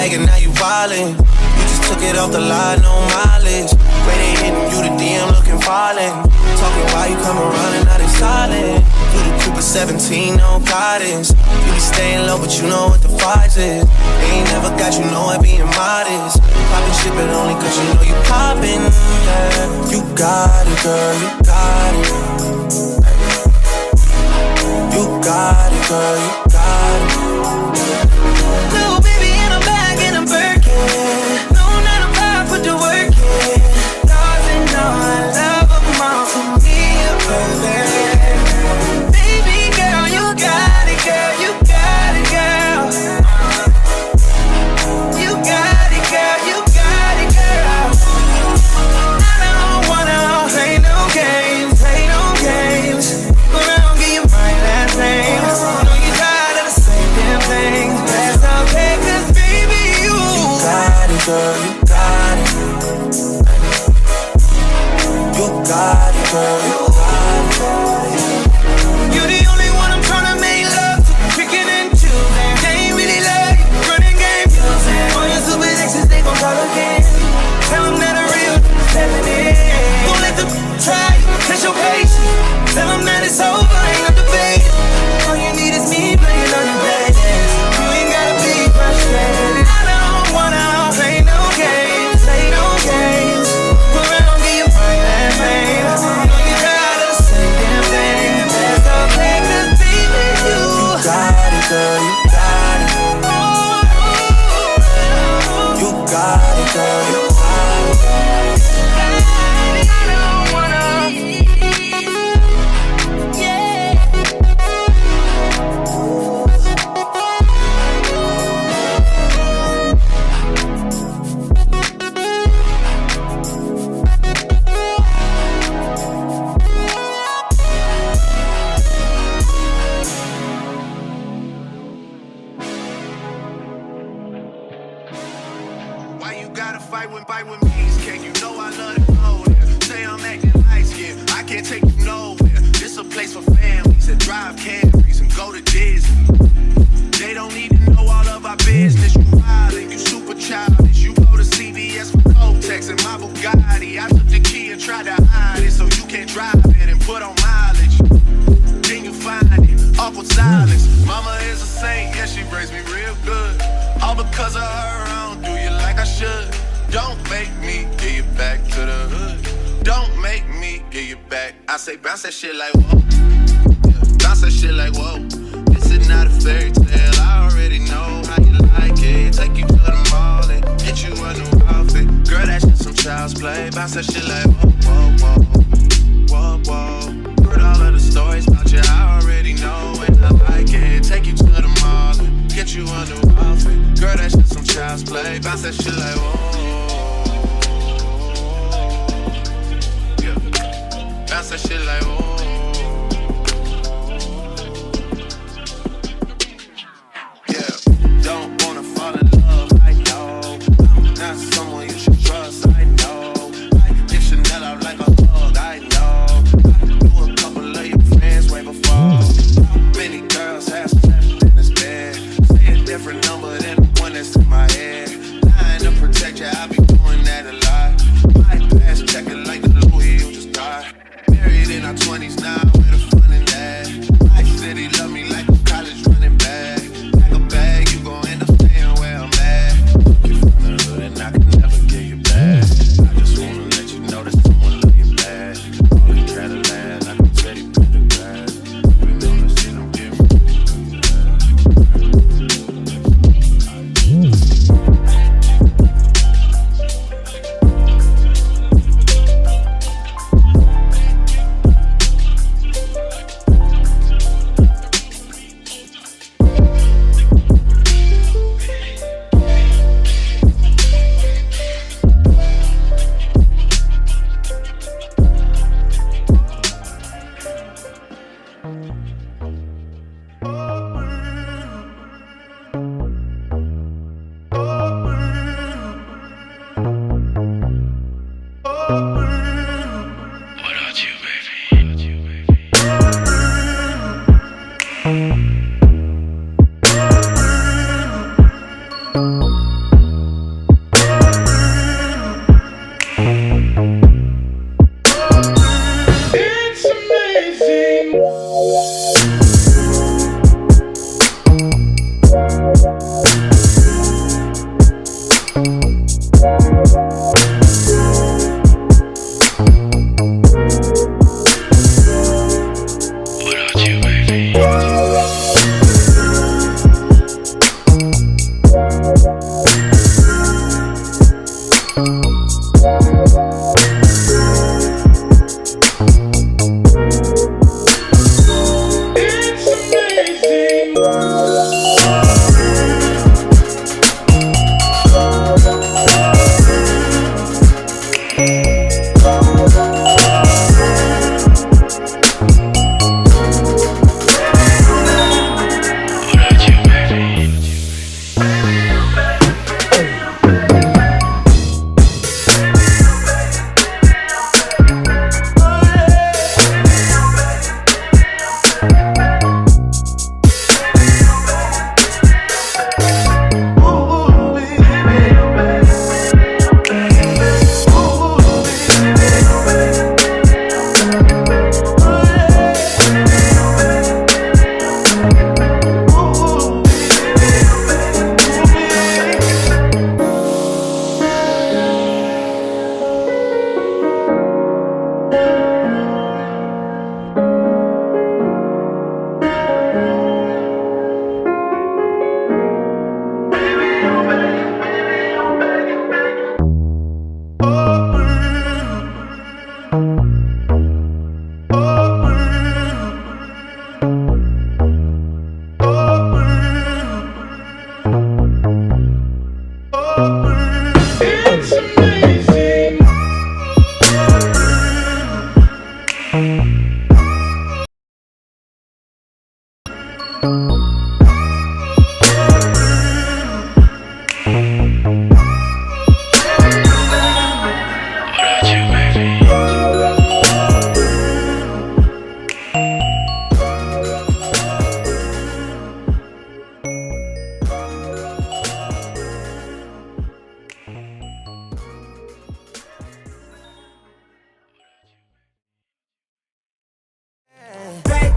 bag and now you wildin'. You just took it off the line, no mileage. Way they hitting you, the DM looking violent. Talking while you come around and now they silent. You the Cooper 17, no guidance. You be staying low, but you know what the price is. They ain't never got you, know I being modest. Poppin' shit, but only cause you know you poppin', yeah. You got it, girl, you got it. You got it, girl, you got it. Little baby in a bag and I'm Birkin. No 9 to 5, put the work in. Stars and all, I love them all for me, baby. Baby girl, you got it, girl, you got it, girl. You got it, girl, you got it, girl. I don't wanna play no games, play no games. But I don't give you my last name. I know you're tired of the same damn thing. That's okay, cause baby, you got it, girl, you got it. You got it, girl, you got it. You're the only one I'm tryna make love to, picking and choosing. They ain't really love you, running game using. All your super exes, they gon' call again. Tell them that a real stepping in. Don't let them try you, test your patience. Tell them that it's over, ain't no debate. All you need is me playing on your playlist. You ain't gotta be frustrated. I don't wanna play no games, play no games. But I don't give you my last name. I know you're tired of the same damn thing. That's okay, cause baby, you got it, girl, you got it. You got it, girl, you got it. Fight with me, can you know I love to go there? Say I'm acting light skin, I can't take you nowhere. This a place for families that drive Camrys and go to Disney. They don't need to know all of our business. You wildin', you super childish. You go to CVS for Kotex and my Bugatti. I took the key and tried to hide it so you can't drive it and put on mileage. Then you find it, awkward silence. Mama is a saint, yeah, she raised me real good. All because of her, I don't do you like I should. Don't make me get you back to the hood. Don't make me get you back. I say bounce that shit like whoa. Yeah, bounce that shit like whoa. This is not a fairy tale. I already know how you like it. Take you to the mall and get you a new outfit. Girl, that's just some child's play. Bounce that shit like whoa, whoa, whoa, whoa, whoa. Heard all of the stories about you. I already know and I like it. Take you to the mall and get you a new outfit. Girl, that's just some child's play. Bounce that shit like whoa. Bounce that shit like, oh. Yeah, don't wanna fall in love, I know. I'm not someone you should trust, I know. I give Chanel out like a hug, I know. I knew a couple of your friends way before. Many girls have slept in this bed. Say a different number than the one that's in my head. Lying to protect you, I be doing that a lot. My past checking like the Louis, you just died. In our 20s now,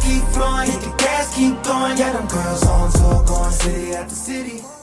Keep flowing, hit the gas, keep going. Yeah, them girls on tour, going city after city.